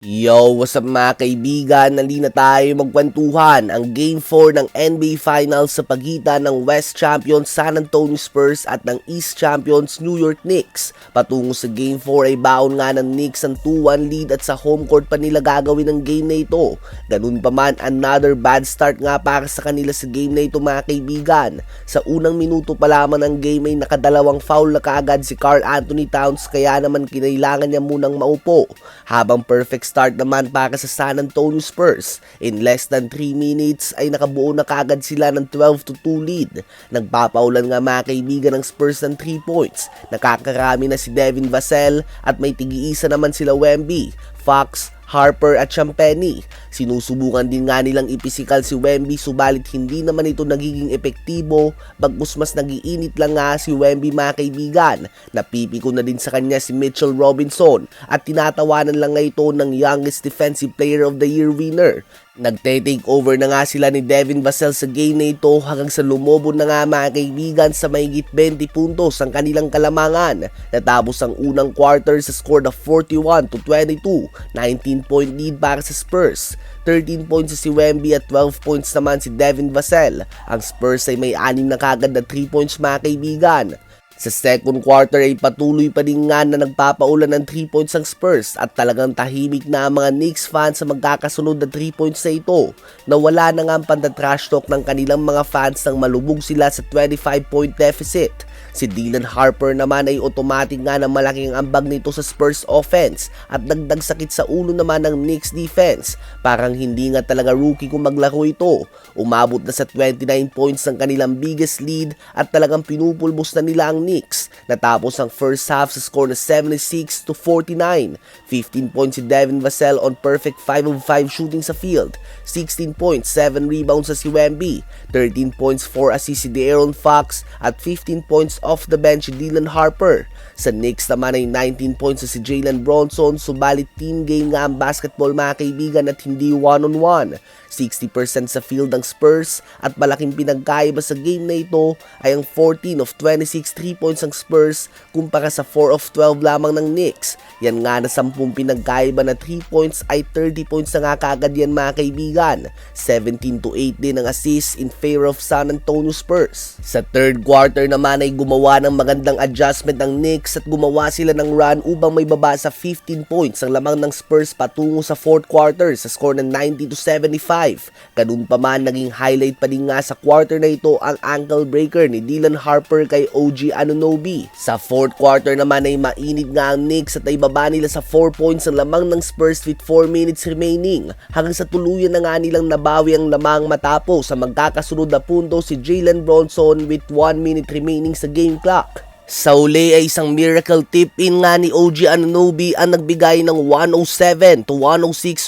Yo, what's up mga kaibigan? Nalina tayo magkwentuhan ang Game 4 ng NBA Finals sa pagitan ng West Champions San Antonio Spurs at ng East Champions New York Knicks. Patungo sa Game 4 ay baon nga ng Knicks ang 2-1 lead at sa home court pa nila gagawin ang game na ito. Ganun pa man, another bad start nga para sa kanila sa game na ito mga kaibigan. Sa unang minuto pa lamang ng game ay nakadalawang foul na kaagad si Karl Anthony Towns kaya naman kinailangan niya munang maupo. Habang perfect start naman para sa San Antonio Spurs. In less than 3 minutes ay nakabuo na kaagad sila ng 12-2 lead. Nagpapaulan nga mga kaibigan ng Spurs ng 3 points. Nakakarami na si Devin Vassell at may tig-iisa naman sila Wemby, Fox, Harper at Champagnie. Sinusubukan din nga nilang ipisikal si Wemby subalit hindi naman ito nagiging epektibo, bagkus mas nagiinit lang nga si Wemby mga kaibigan. Napipiko na din sa kanya si Mitchell Robinson at tinatawanan lang nga ito ng youngest defensive player of the year winner. Nagte-take over na nga sila ni Devin Vassell sa game na ito hanggang sa lumobo na nga mga kaibigan sa mahigit 20 puntos ang kanilang kalamangan. Natapos ang unang quarter sa score na 41-22, 19-point lead para sa Spurs. 13 points si Wemby at 12 points naman si Devin Vassell. Ang Spurs ay may 6 na kagad na 3 points mga kaibigan. Sa second quarter ay patuloy pa din nga na nagpapaulan ng 3 points ang Spurs at talagang tahimik na ang mga Knicks fans sa magkakasunod na 3 points na ito. Nawala na nga ang panta-trash talk ng kanilang mga fans nang malubog sila sa 25-point deficit. Si Dylan Harper naman ay automatic nga na malaking ambag nito sa Spurs offense at dagdag sakit sa ulo naman ng Knicks defense. Parang hindi nga talaga rookie kung maglaro ito. Umabot na sa 29 points ng kanilang biggest lead at talagang pinupulbos na nila ang Knicks. Natapos ang first half sa score na 76-49. 15 points si Devin Vassell on perfect 5 of 5 shooting sa field. 16 points, 7 rebounds sa si Wemby. 13 points, 4 assists si De'Aaron Fox at 15 points off the bench si Dylan Harper. Sa Knicks naman ay 19 points sa si Jalen Bronson, subalit team game nga ang basketball mga kaibigan at hindi one-on-one. 60% sa field ng Spurs at malaking pinagkaiba sa game na ito ay ang 14 of 26 3 points ng Spurs kumpara sa 4 of 12 lamang ng Knicks. Yan nga na 10 pinagkaiba na 3 points ay 30 points na nga kagad yan mga kaibigan. 17-8 din ang assists in favor of San Antonio Spurs. Sa third quarter naman ay gumawa ng magandang adjustment ng Knicks at gumawa sila ng run upang may baba sa 15 points ang lamang ng Spurs patungo sa fourth quarter sa score na 90-75. Ganun pa man, naging highlight pa din nga sa quarter na ito ang ankle breaker ni Dylan Harper kay OG Anunoby. Sa fourth quarter naman ay mainit nga ang Knicks at ay baba nila sa 4 points ang lamang ng Spurs with 4 minutes remaining hanggang sa tuluyan na nga nilang nabawi ang lamang matapos sa magkakasunod na punto si Jalen Bronson with 1 minute remaining sa game clock. Sa uli ay isang miracle tip-in nga ni OG Anunoby ang nagbigay ng 107-106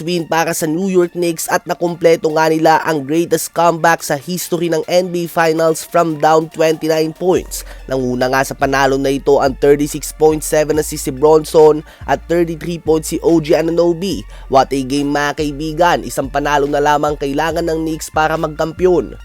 win para sa New York Knicks at nakumpleto nga nila ang greatest comeback sa history ng NBA Finals from down 29 points. Nanguna nga sa panalo na ito ang 36.7 assist si Bronson at 33 points si OG Anunoby. What a game mga kaibigan, isang panalo na lamang kailangan ng Knicks para magkampiyon.